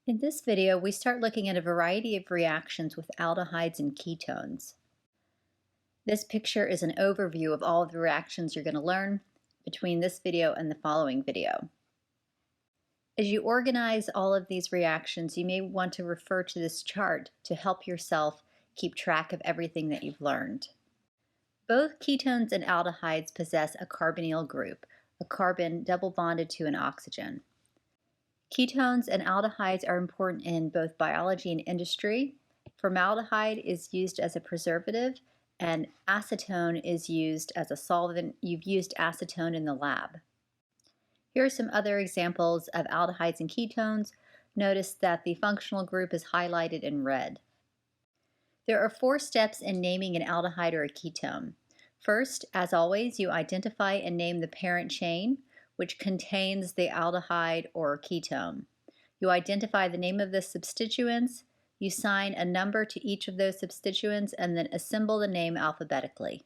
In this video, we start looking at a variety of reactions with aldehydes and ketones. This picture is an overview of all of the reactions you're going to learn between this video and the following video. As you organize all of these reactions, you may want to refer to this chart to help yourself keep track of everything that you've learned. Both ketones and aldehydes possess a carbonyl group, a carbon double bonded to an oxygen. Ketones and aldehydes are important in both biology and industry. Formaldehyde is used as a preservative, and acetone is used as a solvent. You've used acetone in the lab. Here are some other examples of aldehydes and ketones. Notice that the functional group is highlighted in red. There are 4 steps in naming an aldehyde or a ketone. First, as always, you identify and name the parent chain, which contains the aldehyde or ketone. You identify the name of the substituents, you assign a number to each of those substituents, and then assemble the name alphabetically.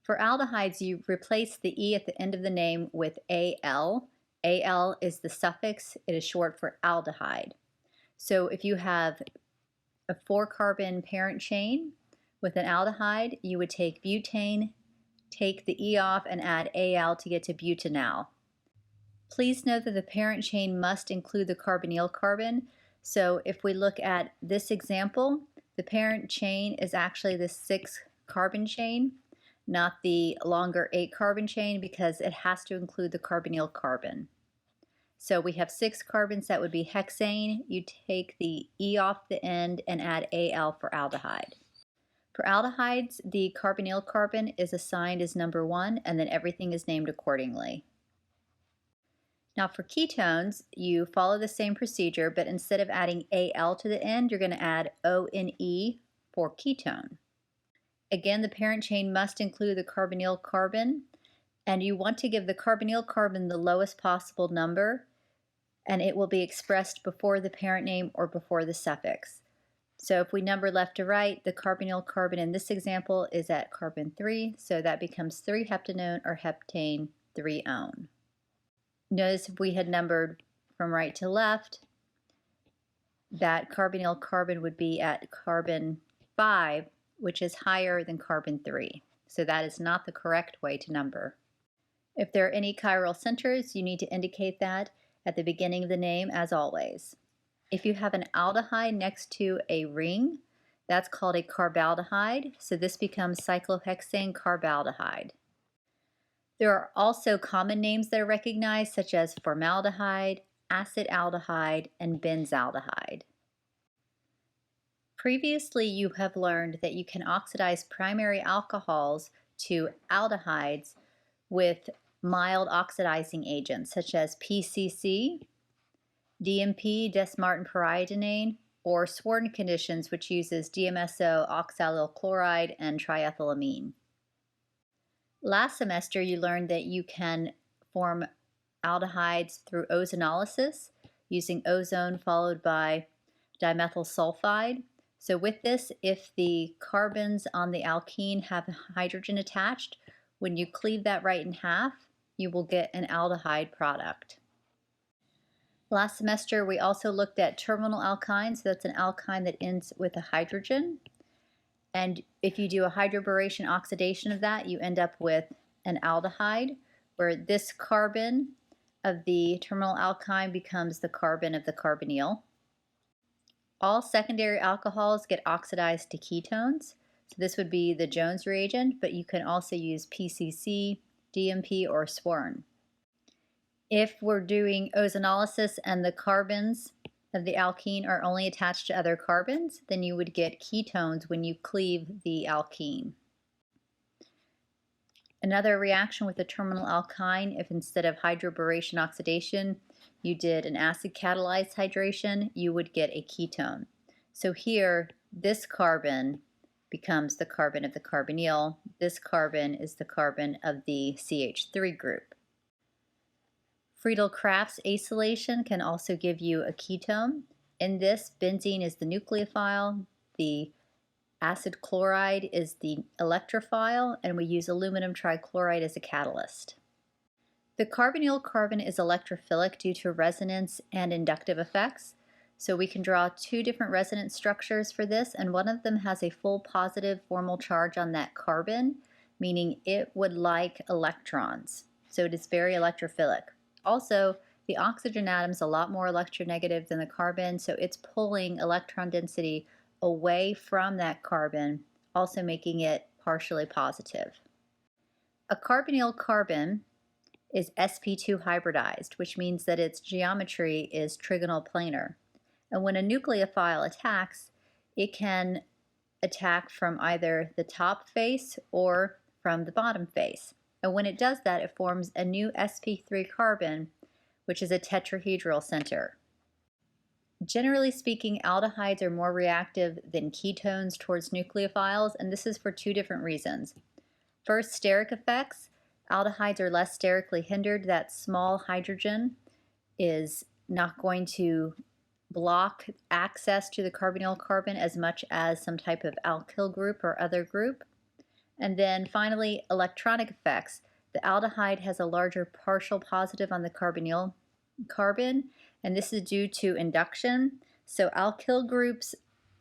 For aldehydes, you replace the E at the end of the name with Al. Al is the suffix, it is short for aldehyde. So if you have a 4-carbon parent chain with an aldehyde, you would take butane, take the E off, and add Al to get to butanal. Please note that the parent chain must include the carbonyl carbon. So if we look at this example, the parent chain is actually the 6-carbon chain, not the longer 8-carbon chain, because it has to include the carbonyl carbon. So we have 6 carbons, that would be hexane. You take the E off the end and add Al for aldehyde. For aldehydes, the carbonyl carbon is assigned as number 1, and then everything is named accordingly. Now for ketones, you follow the same procedure, but instead of adding Al to the end, you're going to add ONE for ketone. Again, the parent chain must include the carbonyl carbon, and you want to give the carbonyl carbon the lowest possible number, and it will be expressed before the parent name or before the suffix. So if we number left to right, the carbonyl carbon in this example is at carbon 3, so that becomes 3-heptanone or heptane 3-one. Notice if we had numbered from right to left, that carbonyl carbon would be at carbon 5, which is higher than carbon 3. So that is not the correct way to number. If there are any chiral centers, you need to indicate that at the beginning of the name, as always. If you have an aldehyde next to a ring, that's called a carbaldehyde. So this becomes cyclohexane carbaldehyde. There are also common names that are recognized, such as formaldehyde, acetaldehyde, and benzaldehyde. Previously, you have learned that you can oxidize primary alcohols to aldehydes with mild oxidizing agents, such as PCC, DMP, desmartin-pyridinane, or Swarden conditions, which uses DMSO, oxalyl chloride, and triethylamine. Last semester, you learned that you can form aldehydes through ozonolysis using ozone followed by dimethyl sulfide. So with this, if the carbons on the alkene have hydrogen attached, when you cleave that right in half, you will get an aldehyde product. Last semester, we also looked at terminal alkynes. So that's an alkyne that ends with a hydrogen. And if you do a hydroboration oxidation of that, you end up with an aldehyde, where this carbon of the terminal alkyne becomes the carbon of the carbonyl. All secondary alcohols get oxidized to ketones. So this would be the Jones reagent, but you can also use PCC, DMP, or Swarden. If we're doing ozonolysis and the carbons of the alkene are only attached to other carbons, then you would get ketones when you cleave the alkene. Another reaction with a terminal alkyne, if instead of hydroboration oxidation, you did an acid catalyzed hydration, you would get a ketone. So here, this carbon becomes the carbon of the carbonyl. This carbon is the carbon of the CH3 group. Friedel-Crafts acylation can also give you a ketone. In this, benzene is the nucleophile, the acid chloride is the electrophile, and we use aluminum trichloride as a catalyst. The carbonyl carbon is electrophilic due to resonance and inductive effects. So we can draw two different resonance structures for this, and one of them has a full positive formal charge on that carbon, meaning it would like electrons. So it is very electrophilic. Also, the oxygen atom is a lot more electronegative than the carbon, so it's pulling electron density away from that carbon, also making it partially positive. A carbonyl carbon is sp2 hybridized, which means that its geometry is trigonal planar. And when a nucleophile attacks, it can attack from either the top face or from the bottom face. And when it does that, it forms a new sp3 carbon, which is a tetrahedral center. Generally speaking, aldehydes are more reactive than ketones towards nucleophiles, and this is for two different reasons. First, steric effects. Aldehydes are less sterically hindered. That small hydrogen is not going to block access to the carbonyl carbon as much as some type of alkyl group or other group. And then finally, electronic effects. The aldehyde has a larger partial positive on the carbonyl carbon, and this is due to induction. So alkyl groups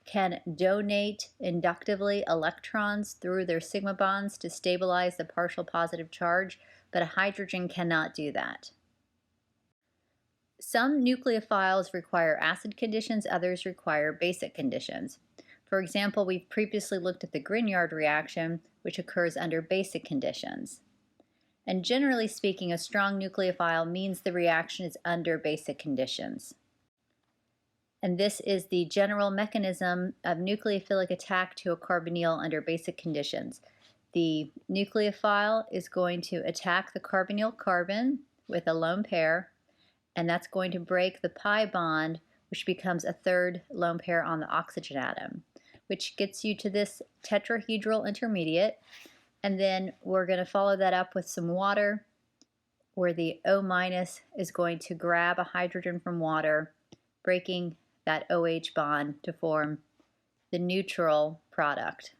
can donate inductively electrons through their sigma bonds to stabilize the partial positive charge, but a hydrogen cannot do that. Some nucleophiles require acid conditions, others require basic conditions. For example, we've previously looked at the Grignard reaction, which occurs under basic conditions. And generally speaking, a strong nucleophile means the reaction is under basic conditions. And this is the general mechanism of nucleophilic attack to a carbonyl under basic conditions. The nucleophile is going to attack the carbonyl carbon with a lone pair, and that's going to break the pi bond, which becomes a third lone pair on the oxygen atom, which gets you to this tetrahedral intermediate. And then we're going to follow that up with some water, where the O- is going to grab a hydrogen from water, breaking that OH bond to form the neutral product.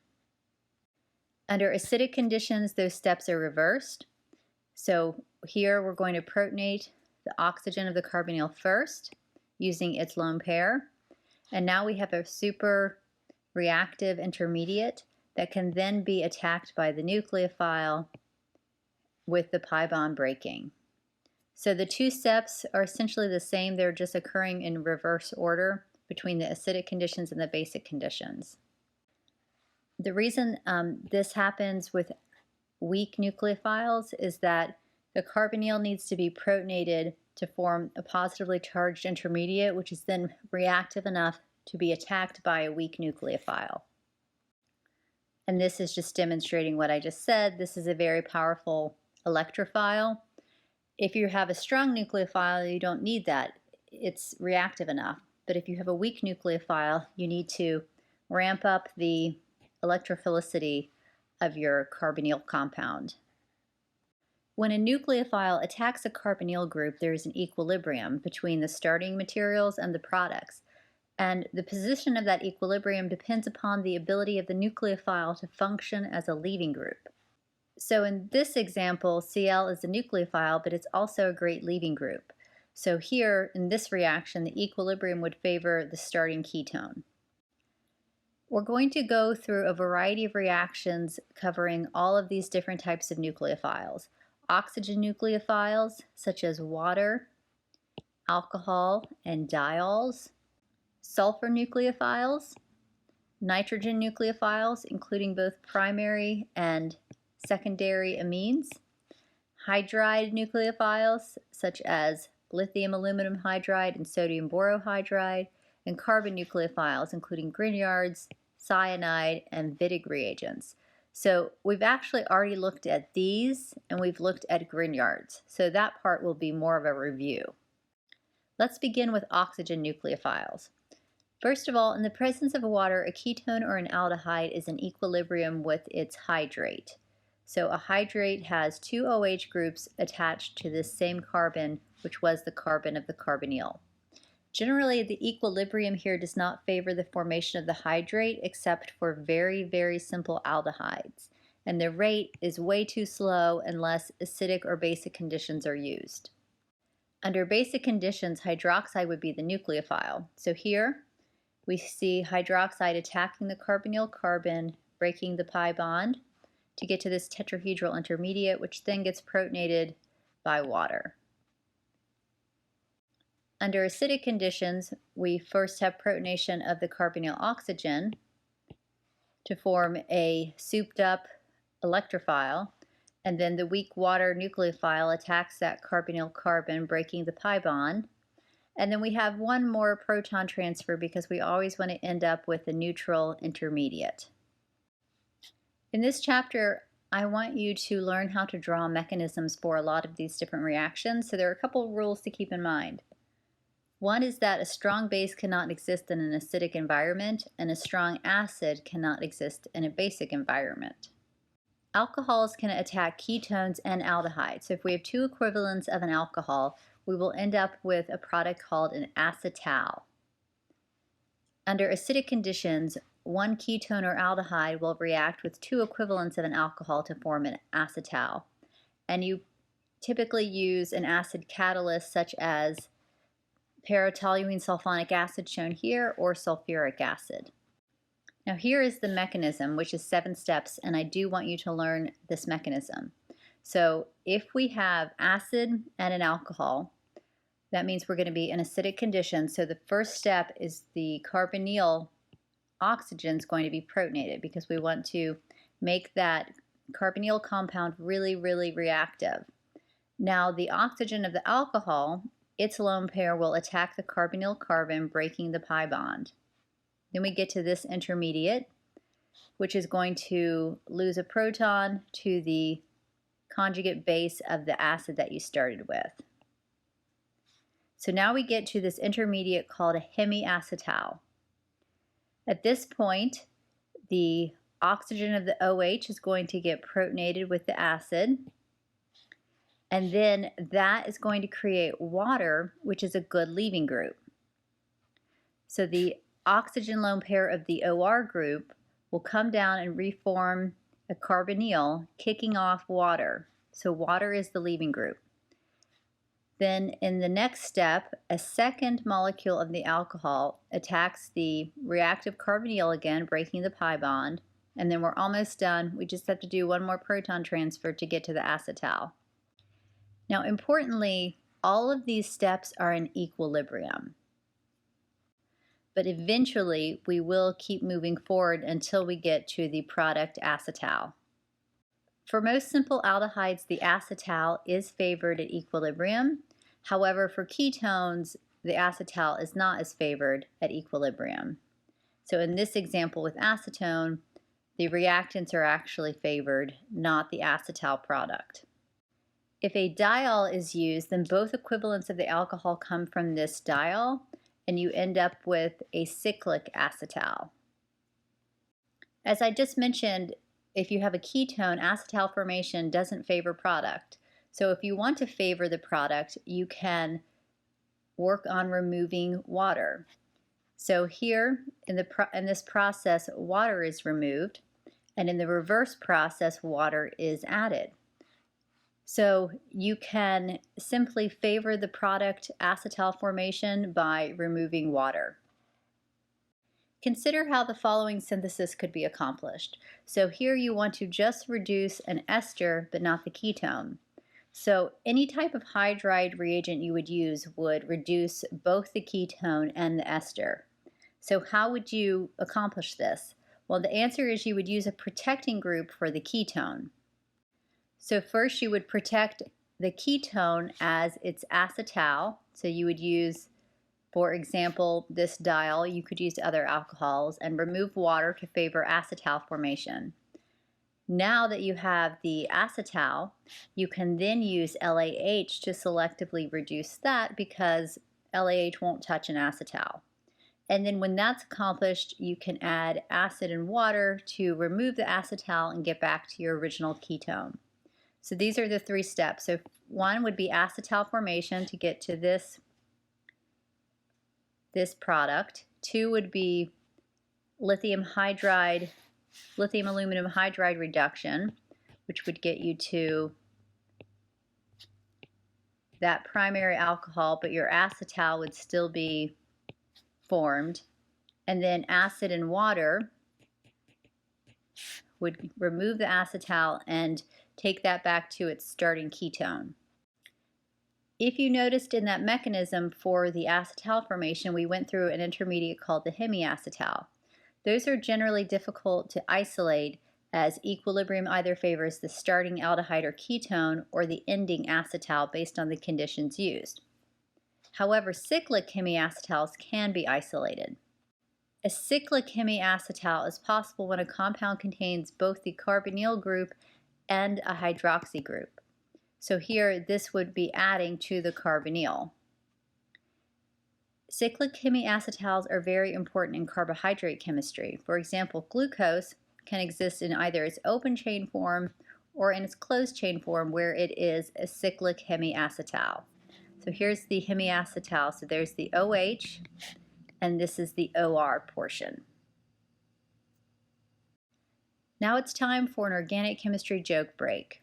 Under acidic conditions, those steps are reversed. So here we're going to protonate the oxygen of the carbonyl first, using its lone pair. And now we have a super reactive intermediate that can then be attacked by the nucleophile with the pi bond breaking. So the two steps are essentially the same, they're just occurring in reverse order between the acidic conditions and the basic conditions. The reason this happens with weak nucleophiles is that the carbonyl needs to be protonated to form a positively charged intermediate, which is then reactive enough to be attacked by a weak nucleophile. And this is just demonstrating what I just said. This is a very powerful electrophile. If you have a strong nucleophile, you don't need that. It's reactive enough. But if you have a weak nucleophile, you need to ramp up the electrophilicity of your carbonyl compound. When a nucleophile attacks a carbonyl group, there is an equilibrium between the starting materials and the products. And the position of that equilibrium depends upon the ability of the nucleophile to function as a leaving group. So in this example, Cl is a nucleophile, but it's also a great leaving group. So here, in this reaction, the equilibrium would favor the starting ketone. We're going to go through a variety of reactions covering all of these different types of nucleophiles. Oxygen nucleophiles, such as water, alcohol, and diols. Sulfur nucleophiles, nitrogen nucleophiles, including both primary and secondary amines, hydride nucleophiles, such as lithium aluminum hydride and sodium borohydride, and carbon nucleophiles, including Grignards, cyanide, and Wittig reagents. So we've actually already looked at these, and we've looked at Grignards, so that part will be more of a review. Let's begin with oxygen nucleophiles. First of all, in the presence of water, a ketone or an aldehyde is in equilibrium with its hydrate. So a hydrate has two OH groups attached to this same carbon, which was the carbon of the carbonyl. Generally, the equilibrium here does not favor the formation of the hydrate except for very, very simple aldehydes. And the rate is way too slow unless acidic or basic conditions are used. Under basic conditions, hydroxide would be the nucleophile. So here we see hydroxide attacking the carbonyl carbon, breaking the pi bond to get to this tetrahedral intermediate, which then gets protonated by water. Under acidic conditions, we first have protonation of the carbonyl oxygen to form a souped up electrophile, and then the weak water nucleophile attacks that carbonyl carbon, breaking the pi bond. And then we have one more proton transfer because we always want to end up with a neutral intermediate. In this chapter, I want you to learn how to draw mechanisms for a lot of these different reactions. So there are a couple of rules to keep in mind. One is that a strong base cannot exist in an acidic environment, and a strong acid cannot exist in a basic environment. Alcohols can attack ketones and aldehydes. So if we have two equivalents of an alcohol, we will end up with a product called an acetal. Under acidic conditions, one ketone or aldehyde will react with two equivalents of an alcohol to form an acetal. And you typically use an acid catalyst such as para-toluene sulfonic acid shown here, or sulfuric acid. Now here is the mechanism, which is 7 steps, and I do want you to learn this mechanism. So if we have acid and an alcohol, that means we're going to be in acidic conditions. So the first step is the carbonyl oxygen is going to be protonated because we want to make that carbonyl compound really, really reactive. Now the oxygen of the alcohol, its lone pair will attack the carbonyl carbon, breaking the pi bond. Then we get to this intermediate, which is going to lose a proton to the conjugate base of the acid that you started with. So now we get to this intermediate called a hemiacetal. At this point, the oxygen of the OH is going to get protonated with the acid, and then that is going to create water, which is a good leaving group. So the oxygen lone pair of the OR group will come down and reform a carbonyl, kicking off water. So water is the leaving group. Then in the next step, a second molecule of the alcohol attacks the reactive carbonyl again, breaking the pi bond, and then we're almost done. We just have to do one more proton transfer to get to the acetal. Now importantly, all of these steps are in equilibrium. But eventually we will keep moving forward until we get to the product acetal. For most simple aldehydes, the acetal is favored at equilibrium. However, for ketones, the acetal is not as favored at equilibrium. So in this example with acetone, the reactants are actually favored, not the acetal product. If a diol is used, then both equivalents of the alcohol come from this diol, and you end up with a cyclic acetal. As I just mentioned, if you have a ketone, acetal formation doesn't favor product. So if you want to favor the product, you can work on removing water. So here in this process, water is removed, and in the reverse process, water is added. So you can simply favor the product acetal formation by removing water. Consider how the following synthesis could be accomplished. So here you want to just reduce an ester, but not the ketone. So any type of hydride reagent you would use would reduce both the ketone and the ester. So how would you accomplish this? Well, the answer is you would use a protecting group for the ketone. So first you would protect the ketone as its acetal. So you would use, for example, this diol. You could use other alcohols and remove water to favor acetal formation. Now that you have the acetal, you can then use LAH to selectively reduce that because LAH won't touch an acetal. And then when that's accomplished, you can add acid and water to remove the acetal and get back to your original ketone. So these are the 3 steps. So one would be acetal formation to get to this product. 2 would be lithium aluminum hydride reduction, which would get you to that primary alcohol, but your acetal would still be formed. And then acid and water would remove the acetal and take that back to its starting ketone. If you noticed in that mechanism for the acetal formation, we went through an intermediate called the hemiacetal. Those are generally difficult to isolate, as equilibrium either favors the starting aldehyde or ketone or the ending acetal based on the conditions used. However, cyclic hemiacetals can be isolated. A cyclic hemiacetal is possible when a compound contains both the carbonyl group and a hydroxy group. So here, this would be adding to the carbonyl. Cyclic hemiacetals are very important in carbohydrate chemistry. For example, glucose can exist in either its open chain form or in its closed chain form where it is a cyclic hemiacetal. So here's the hemiacetal. So there's the OH, and this is the OR portion. Now it's time for an organic chemistry joke break.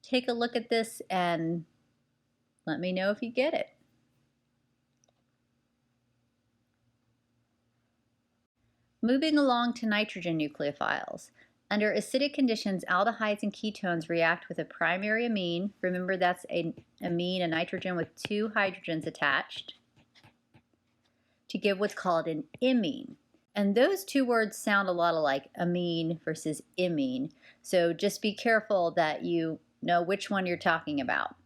Take a look at this and let me know if you get it. Moving along to nitrogen nucleophiles. Under acidic conditions, aldehydes and ketones react with a primary amine. Remember, that's an amine, a nitrogen with two hydrogens attached, to give what's called an imine. And those two words sound a lot alike, amine versus imine. So just be careful that you know which one you're talking about.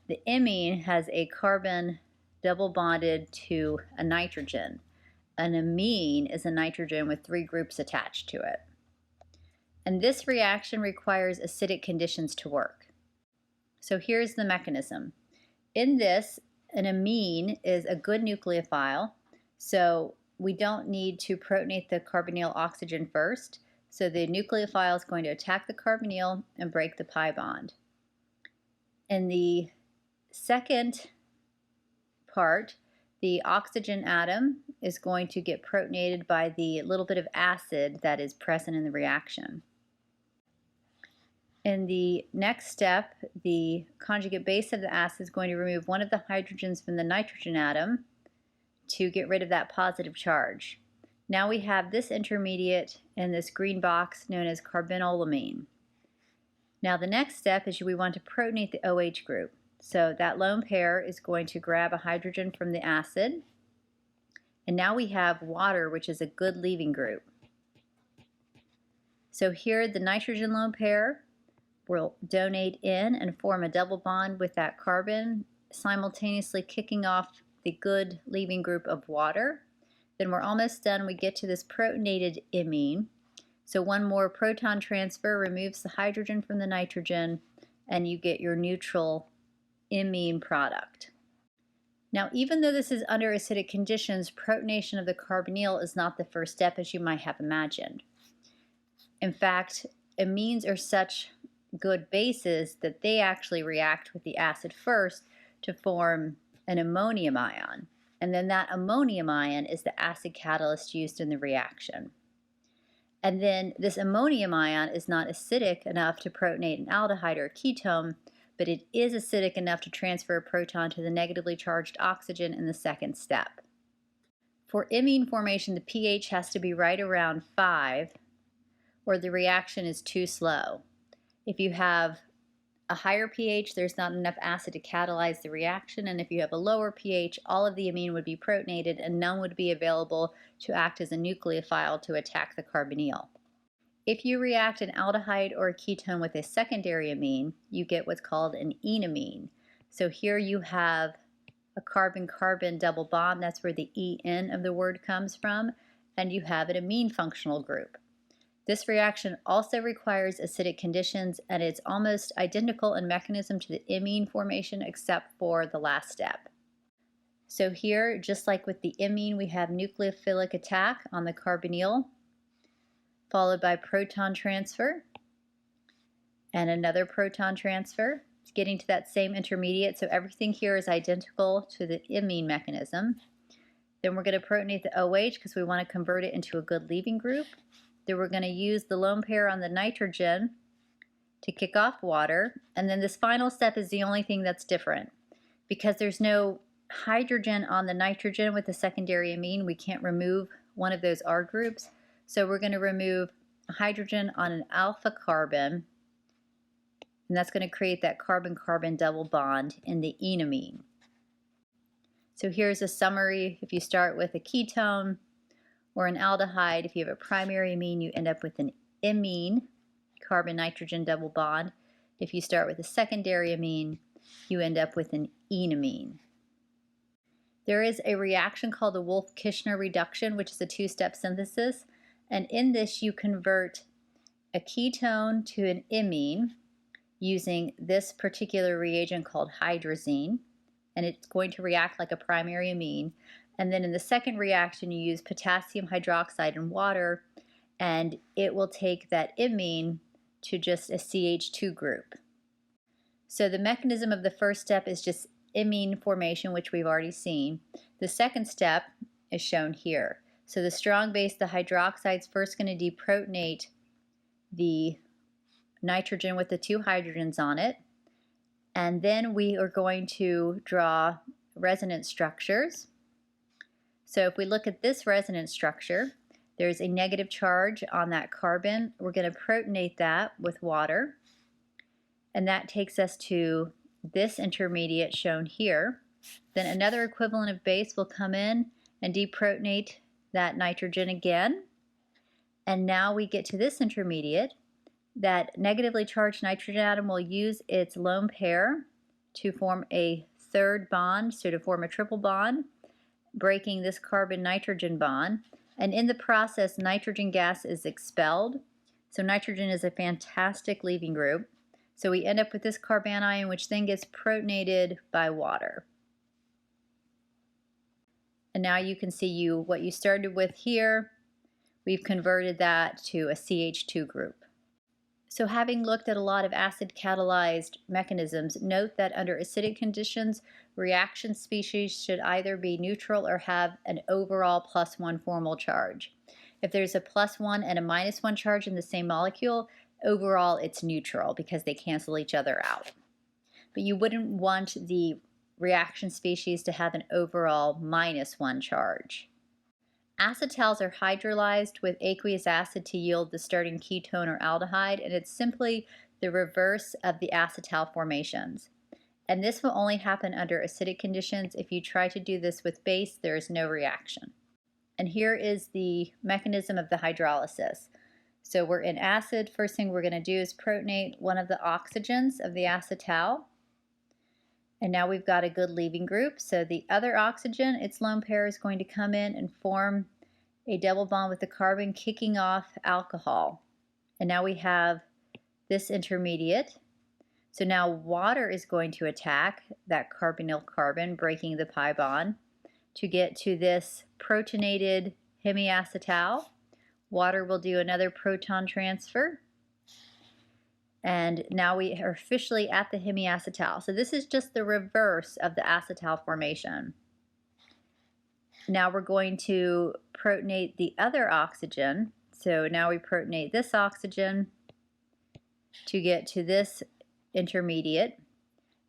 The imine has a carbon double bonded to a nitrogen. An amine is a nitrogen with three groups attached to it. And this reaction requires acidic conditions to work. So here's the mechanism. In this, an amine is a good nucleophile, so we don't need to protonate the carbonyl oxygen first. So the nucleophile is going to attack the carbonyl and break the pi bond. In the second part, the oxygen atom is going to get protonated by the little bit of acid that is present in the reaction. In the next step, the conjugate base of the acid is going to remove one of the hydrogens from the nitrogen atom to get rid of that positive charge. Now we have this intermediate in this green box known as carbinolamine. Now the next step is we want to protonate the OH group. So that lone pair is going to grab a hydrogen from the acid, and now we have water, which is a good leaving group. So here the nitrogen lone pair will donate in and form a double bond with that carbon, simultaneously kicking off the good leaving group of water. Then we're almost done. We get to this protonated imine. So one more proton transfer removes the hydrogen from the nitrogen, and you get your neutral imine product. Now, even though this is under acidic conditions, protonation of the carbonyl is not the first step as you might have imagined. In fact, amines are such good bases that they actually react with the acid first to form an ammonium ion. And then that ammonium ion is the acid catalyst used in the reaction. And then this ammonium ion is not acidic enough to protonate an aldehyde or a ketone, but it is acidic enough to transfer a proton to the negatively charged oxygen in the second step. For imine formation, the pH has to be right around 5, or the reaction is too slow. If you have a higher pH, there's not enough acid to catalyze the reaction, and if you have a lower pH, all of the amine would be protonated and none would be available to act as a nucleophile to attack the carbonyl. If you react an aldehyde or a ketone with a secondary amine, you get what's called an enamine. So here you have a carbon-carbon double bond, that's where the En of the word comes from, and you have an amine functional group. This reaction also requires acidic conditions, and it's almost identical in mechanism to the imine formation except for the last step. So here, just like with the imine, we have nucleophilic attack on the carbonyl, followed by proton transfer and another proton transfer. It's getting to that same intermediate, so everything here is identical to the imine mechanism. Then we're going to protonate the OH because we want to convert it into a good leaving group. Then we're going to use the lone pair on the nitrogen to kick off water. And then this final step is the only thing that's different. Because there's no hydrogen on the nitrogen with the secondary amine, we can't remove one of those R groups. So we're going to remove a hydrogen on an alpha carbon, and that's going to create that carbon-carbon double bond in the enamine. So here's a summary. If you start with a ketone or an aldehyde, if you have a primary amine, you end up with an imine, carbon-nitrogen double bond. If you start with a secondary amine, you end up with an enamine. There is a reaction called the Wolff-Kishner reduction, which is a two-step synthesis. And in this, you convert a ketone to an imine using this particular reagent called hydrazine. And it's going to react like a primary amine. And then in the second reaction, you use potassium hydroxide and water, and it will take that imine to just a CH2 group. So the mechanism of the first step is just imine formation, which we've already seen. The second step is shown here. So the strong base, the hydroxide, is first going to deprotonate the nitrogen with the two hydrogens on it. And then we are going to draw resonance structures. So if we look at this resonance structure, there's a negative charge on that carbon. We're going to protonate that with water. And that takes us to this intermediate shown here. Then another equivalent of base will come in and deprotonate that nitrogen again. And now we get to this intermediate. That negatively charged nitrogen atom will use its lone pair to form a third bond, so to form a triple bond, breaking this carbon-nitrogen bond. And in the process, nitrogen gas is expelled. So nitrogen is a fantastic leaving group. So we end up with this carbanion, which then gets protonated by water. And now you can see what you started with here, we've converted that to a CH2 group. So having looked at a lot of acid-catalyzed mechanisms, note that under acidic conditions, reaction species should either be neutral or have an overall +1 formal charge. If there's a +1 and a -1 charge in the same molecule, overall it's neutral because they cancel each other out. But you wouldn't want the reaction species to have an overall -1 charge. Acetals are hydrolyzed with aqueous acid to yield the starting ketone or aldehyde, and it's simply the reverse of the acetal formations. And this will only happen under acidic conditions. If you try to do this with base, there is no reaction. And here is the mechanism of the hydrolysis. So we're in acid. First thing we're going to do is protonate one of the oxygens of the acetal. And now we've got a good leaving group. So the other oxygen, its lone pair, is going to come in and form a double bond with the carbon, kicking off alcohol. And now we have this intermediate. So now water is going to attack that carbonyl carbon, breaking the pi bond, to get to this protonated hemiacetal. Water will do another proton transfer. And now we are officially at the hemiacetal. So this is just the reverse of the acetal formation. Now we're going to protonate the other oxygen. So now we protonate this oxygen to get to this intermediate.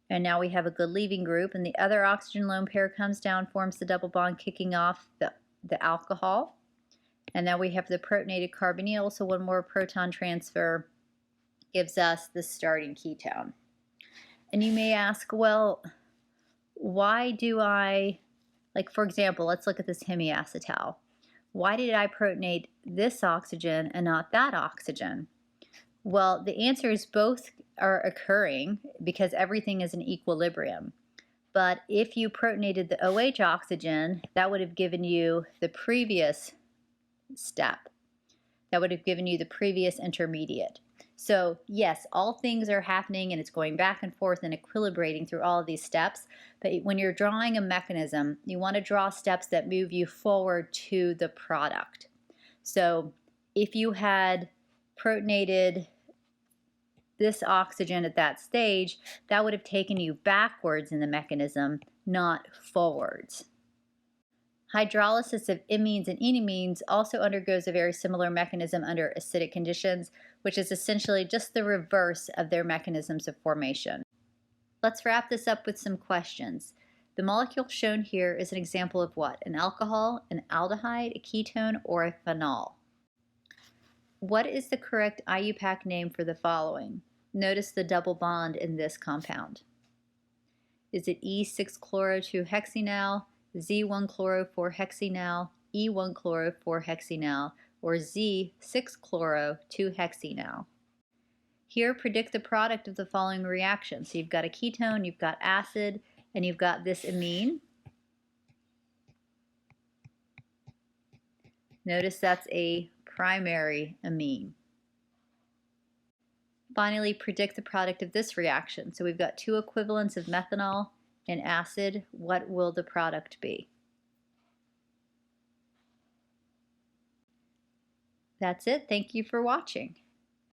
And now we have a good leaving group. And the other oxygen lone pair comes down, forms the double bond, kicking off the alcohol. And now we have the protonated carbonyl. So one more proton transfer gives us the starting ketone. And you may ask, well, why do I, like for example, let's look at this hemiacetal. Why did I protonate this oxygen and not that oxygen? Well, the answer is both are occurring because everything is in equilibrium. But if you protonated the OH oxygen, that would have given you the previous step. That would have given you the previous intermediate. So yes, all things are happening and it's going back and forth and equilibrating through all of these steps. But when you're drawing a mechanism, you want to draw steps that move you forward to the product. So if you had protonated this oxygen at that stage, that would have taken you backwards in the mechanism, not forwards. Hydrolysis of imines and enamines also undergoes a very similar mechanism under acidic conditions, which is essentially just the reverse of their mechanisms of formation. Let's wrap this up with some questions. The molecule shown here is an example of what? An alcohol, an aldehyde, a ketone, or a phenol. What is the correct IUPAC name for the following? Notice the double bond in this compound. Is it E6-chloro-2-hexenal, Z1-chloro-4-hexenal, E1-chloro-4-hexenal, or Z6-chloro-2-hexenal? Here, predict the product of the following reaction. So you've got a ketone, you've got acid, and you've got this amine. Notice that's a primary amine. Finally, predict the product of this reaction. So we've got two equivalents of methanol and acid. What will the product be? That's it. Thank you for watching.